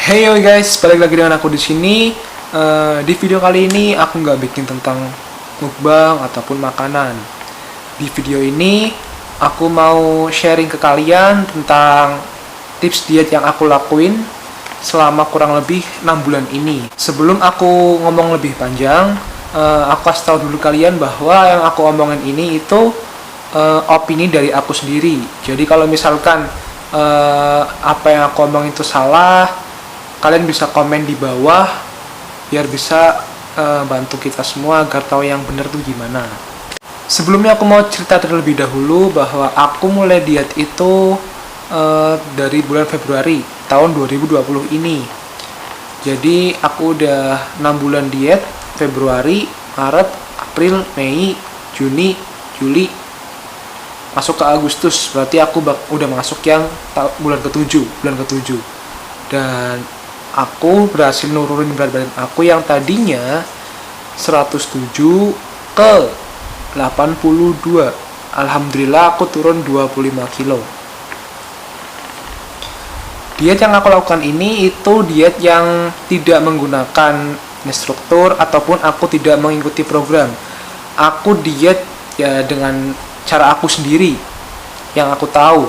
Hey yo guys, balik lagi dengan aku di sini. Di video kali ini aku nggak bikin tentang mukbang ataupun makanan. Di video ini aku mau sharing ke kalian tentang tips diet yang aku lakuin selama kurang lebih 6 bulan ini. Sebelum aku ngomong lebih panjang, aku kasih tahu dulu kalian bahwa yang aku omongin ini itu opini dari aku sendiri. Jadi kalau misalkan apa yang aku omong itu salah, kalian bisa komen di bawah biar bisa bantu kita semua agar tahu yang benar tuh gimana. Sebelumnya aku mau cerita terlebih dahulu bahwa aku mulai diet itu dari bulan Februari tahun 2020 ini. Jadi aku udah 6 bulan diet, Februari, Maret, April, Mei, Juni, Juli, masuk ke Agustus. Berarti aku udah masuk yang bulan ke-7. Dan aku berhasil nurunin berat badan aku yang tadinya 107 ke 82. Alhamdulillah aku turun 25 kilo. Diet yang aku lakukan ini itu diet yang tidak menggunakan instruktur ataupun aku tidak mengikuti program. Aku diet ya dengan cara aku sendiri yang aku tahu.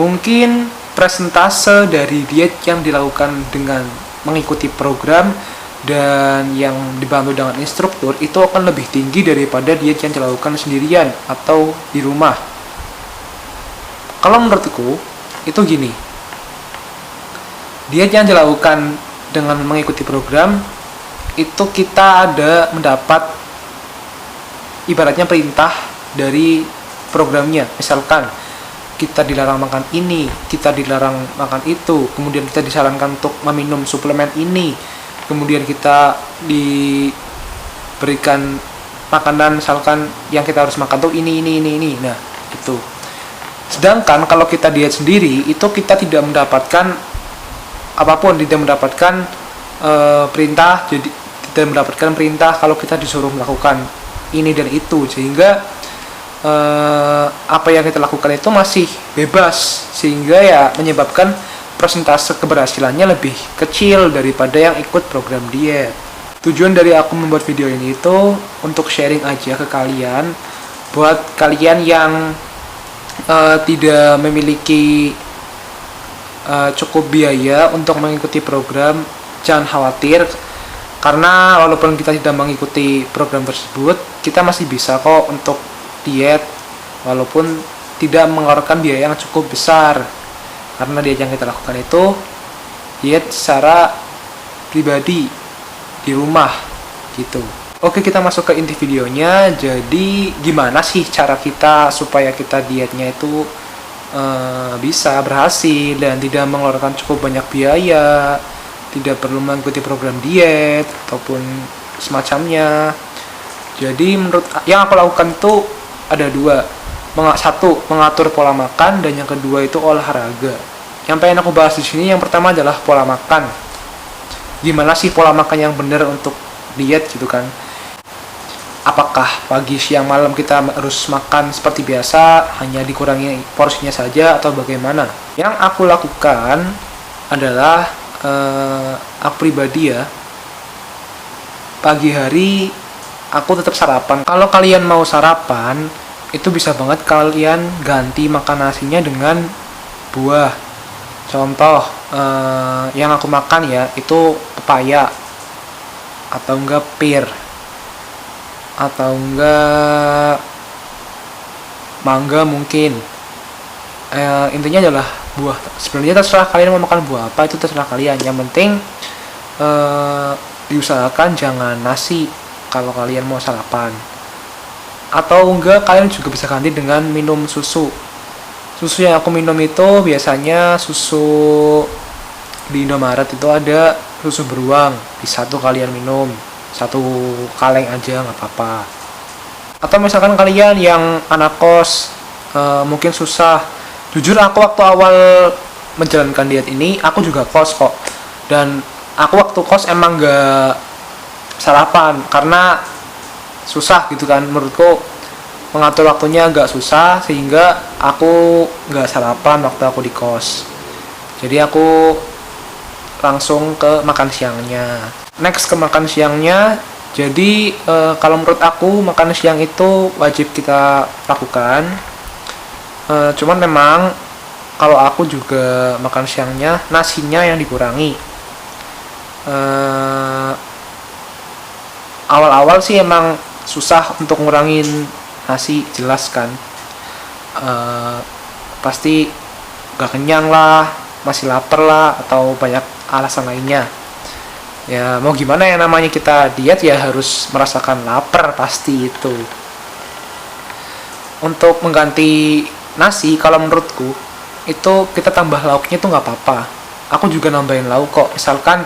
Mungkin presentase dari diet yang dilakukan dengan mengikuti program dan yang dibantu dengan instruktur itu akan lebih tinggi daripada diet yang dilakukan sendirian atau di rumah. Kalau menurutku itu gini, diet yang dilakukan dengan mengikuti program itu kita ada mendapat ibaratnya perintah dari programnya. Misalkan kita dilarang makan ini, kita dilarang makan itu, kemudian kita disarankan untuk meminum suplemen ini, kemudian kita diberikan makanan misalkan yang kita harus makan tuh ini. Nah, itu. Sedangkan kalau kita diet sendiri, itu kita tidak mendapatkan apapun, tidak mendapatkan perintah, jadi tidak mendapatkan perintah kalau kita disuruh melakukan ini dan itu, sehingga apa yang kita lakukan itu masih bebas, sehingga ya menyebabkan persentase keberhasilannya lebih kecil daripada yang ikut program diet. Tujuan dari aku membuat video ini itu untuk sharing aja ke kalian, buat kalian yang tidak memiliki cukup biaya untuk mengikuti program, jangan khawatir, karena walaupun kita tidak mengikuti program tersebut, kita masih bisa kok untuk diet walaupun tidak mengeluarkan biaya yang cukup besar, karena diet yang kita lakukan itu diet secara pribadi di rumah gitu. Oke, kita masuk ke inti videonya. Jadi gimana sih cara kita supaya kita dietnya itu bisa berhasil dan tidak mengeluarkan cukup banyak biaya, tidak perlu mengikuti program diet ataupun semacamnya. Jadi menurut yang aku lakukan itu ada dua. Satu, mengatur pola makan, dan yang kedua itu olahraga. Yang pengen aku bahas di sini yang pertama adalah pola makan. Gimana sih pola makan yang benar untuk diet gitu kan? Apakah pagi, siang, malam kita harus makan seperti biasa, hanya dikurangi porsinya saja atau bagaimana? Yang aku lakukan adalah aku pribadi ya, pagi hari aku tetap sarapan. Kalau kalian mau sarapan, itu bisa banget kalian ganti makan nasinya dengan buah. Contoh, yang aku makan ya, itu pepaya, atau enggak pir, atau enggak mangga mungkin. Intinya adalah buah. Sebenarnya terserah kalian mau makan buah apa, itu terserah kalian. Yang penting diusahakan jangan nasi kalau kalian mau sarapan. Atau enggak, kalian juga bisa ganti dengan minum susu. Susu yang aku minum itu biasanya susu di Indomaret, itu ada susu beruang, bisa tuh kalian minum 1 kaleng aja nggak apa-apa. Atau misalkan kalian yang anak kos mungkin susah. Jujur aku waktu awal menjalankan diet ini, aku juga kos kok, dan aku waktu kos emang nggak sarapan karena susah gitu kan. Menurutku mengatur waktunya agak susah, sehingga aku nggak sarapan waktu aku di kos. Jadi aku langsung ke makan siangnya. Next ke makan siangnya. Jadi kalau menurut aku makan siang itu wajib kita lakukan. Cuman memang kalau aku juga makan siangnya nasinya yang dikurangi. Awal-awal sih emang susah untuk ngurangin nasi, jelas kan. Pasti gak kenyang lah, masih lapar lah, atau banyak alasan lainnya. Ya mau gimana ya, namanya kita diet ya harus merasakan lapar pasti itu. Untuk mengganti nasi kalau menurutku itu kita tambah lauknya tuh nggak apa-apa. Aku juga nambahin lauk kok. Misalkan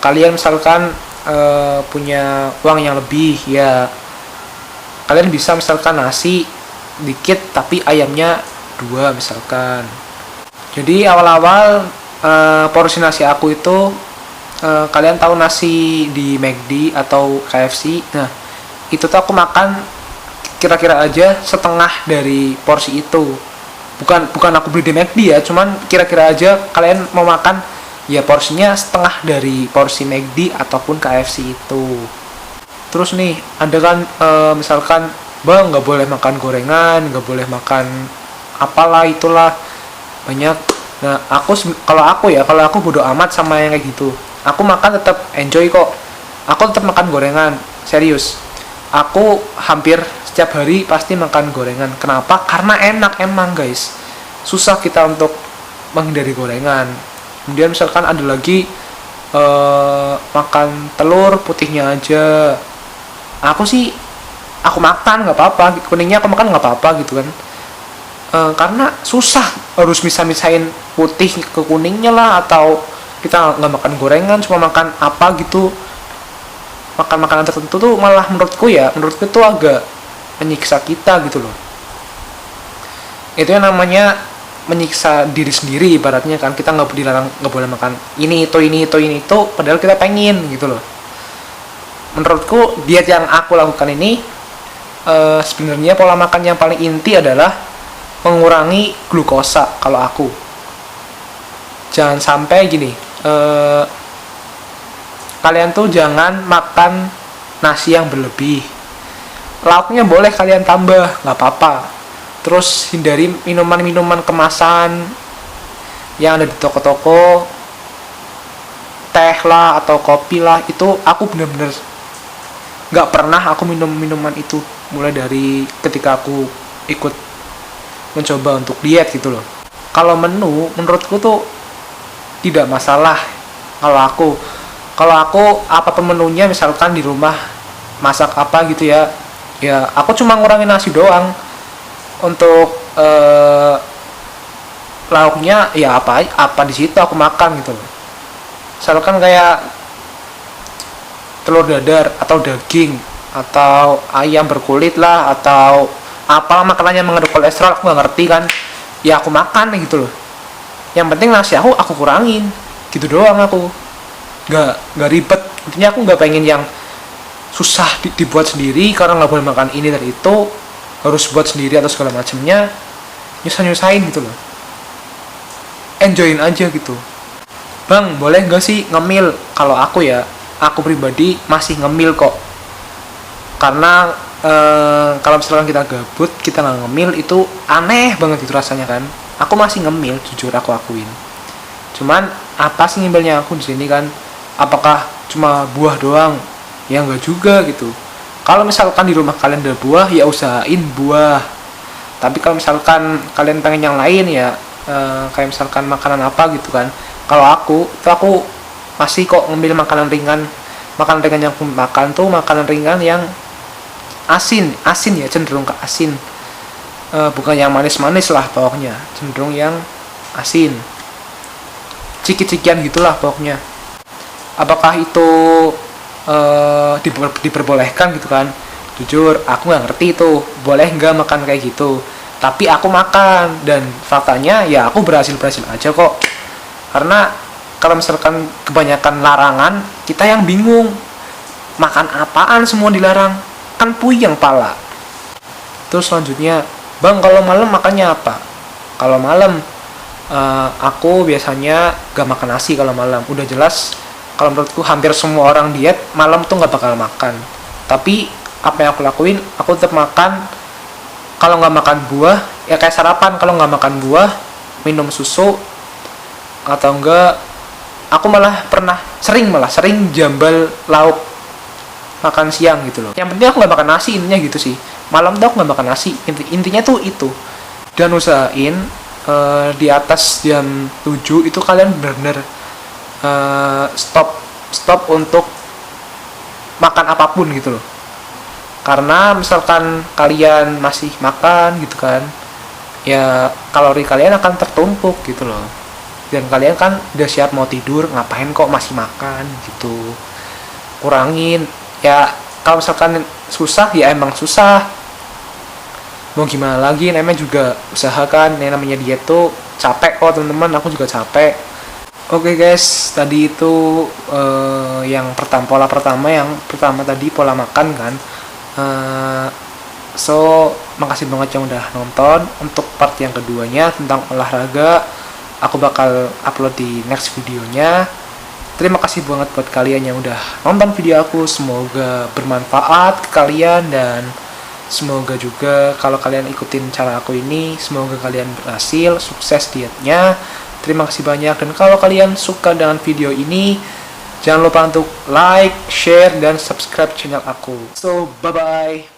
kalian punya uang yang lebih, ya kalian bisa misalkan nasi dikit tapi ayamnya 2 misalkan. Jadi awal-awal porsi nasi aku itu kalian tahu nasi di McD atau KFC. Nah, itu tuh aku makan kira-kira aja setengah dari porsi itu. Bukan aku beli di McD ya, cuman kira-kira aja kalian mau makan ya porsinya setengah dari porsi McD ataupun KFC itu. Terus nih, ada kan misalkan, bang nggak boleh makan gorengan, nggak boleh makan apalah itulah banyak. Nah, kalau aku bodo amat sama yang kayak gitu. Aku makan tetap enjoy kok. Aku tetap makan gorengan, serius. Aku hampir setiap hari pasti makan gorengan. Kenapa? Karena enak emang guys. Susah kita untuk menghindari gorengan. Kemudian misalkan ada lagi makan telur putihnya aja. Aku makan nggak apa-apa. Kuningnya aku makan nggak apa-apa gitu kan. Karena susah harus misahin putih ke kuningnya lah, atau kita nggak makan gorengan, cuma makan apa gitu, makan makanan tertentu tuh malah menurutku itu agak menyiksa kita gitu loh. Itu yang namanya menyiksa diri sendiri ibaratnya kan. Kita nggak boleh makan ini itu padahal kita pengen gitu loh. Menurutku diet yang aku lakukan ini sebenarnya pola makan yang paling inti adalah mengurangi glukosa. Kalau aku jangan sampai gini, kalian tuh jangan makan nasi yang berlebih. Lauknya boleh kalian tambah, nggak apa-apa. Terus hindari minuman-minuman kemasan yang ada di toko-toko, teh lah atau kopi lah. Itu aku bener-bener nggak pernah aku minum minuman itu, mulai dari ketika aku ikut mencoba untuk diet gitu loh. Kalau menu menurutku tuh tidak masalah. Kalau aku apapun menunya, misalkan di rumah masak apa gitu ya aku cuma ngurangin nasi doang. Untuk lauknya ya apa di situ aku makan gitu loh. Misalkan kayak telur dadar atau daging atau ayam berkulit lah, atau apalah makanannya mengandung kolesterol, aku nggak ngerti kan, ya aku makan gitu loh. Yang penting nasi aku kurangin gitu doang. Aku nggak ribet. Intinya aku nggak pengen yang susah dibuat sendiri, karena nggak boleh makan ini dan itu, harus buat sendiri atau segala macamnya, nyusahin gitu loh. Enjoyin aja gitu. Bang, boleh nggak sih ngemil? Kalau aku pribadi masih ngemil kok. Karena kalau misalkan kita gabut, kita nggak ngemil, itu aneh banget gitu rasanya kan. Aku masih ngemil, jujur aku akuin. Cuman apa sih ngemilnya aku di sini kan? Apakah cuma buah doang? Ya enggak juga gitu. Kalau misalkan di rumah kalian ada buah, ya usahain buah. Tapi kalau misalkan kalian pengen yang lain ya kayak misalkan makanan apa gitu kan. Kalau aku masih kok ngambil makanan ringan. Makanan ringan yang aku makan tuh makanan ringan yang asin ya, cenderung ke asin. Bukan yang manis-manis lah pokoknya, cenderung yang asin. Ciki-cikian gitulah pokoknya. Apakah itu diperbolehkan gitu kan? Jujur aku nggak ngerti itu boleh nggak makan kayak gitu, tapi aku makan dan faktanya ya aku berhasil aja kok. Karena kalau misalkan kebanyakan larangan, kita yang bingung makan apaan, semua dilarang kan puyeng pala. Terus selanjutnya, bang kalau malam makannya apa? Kalau malam Aku biasanya gak makan nasi kalau malam. Udah jelas, kalau menurutku hampir semua orang diet malam tuh gak bakal makan. Tapi apa yang aku lakuin, aku tetap makan. Kalau nggak makan buah, ya kayak sarapan. Kalau nggak makan buah, minum susu, atau enggak, aku sering jambal lauk makan siang gitu loh. Yang penting aku nggak makan nasi, intinya gitu sih. Malam tuh aku nggak makan nasi, intinya tuh itu. Dan usahain di atas jam 7 itu kalian benar-benar stop untuk makan apapun gitu loh. Karena misalkan kalian masih makan gitu kan, ya kalori kalian akan tertumpuk gitu loh. Dan kalian kan udah siap mau tidur, ngapain kok masih makan gitu. Kurangin. Ya kalau misalkan susah, ya emang susah. Mau gimana lagi, namanya juga usahakan. Yang namanya diet tuh capek kok teman-teman, aku juga capek. Oke guys, tadi itu pola pertama tadi pola makan kan. So makasih banget yang udah nonton. Untuk part yang keduanya tentang olahraga, aku bakal upload di next videonya. Terima kasih banget buat kalian yang udah nonton video aku. Semoga bermanfaat ke kalian, dan semoga juga kalau kalian ikutin cara aku ini, semoga kalian berhasil, sukses dietnya. Terima kasih banyak. Dan kalau kalian suka dengan video ini, jangan lupa untuk like, share, dan subscribe channel aku. So, bye-bye.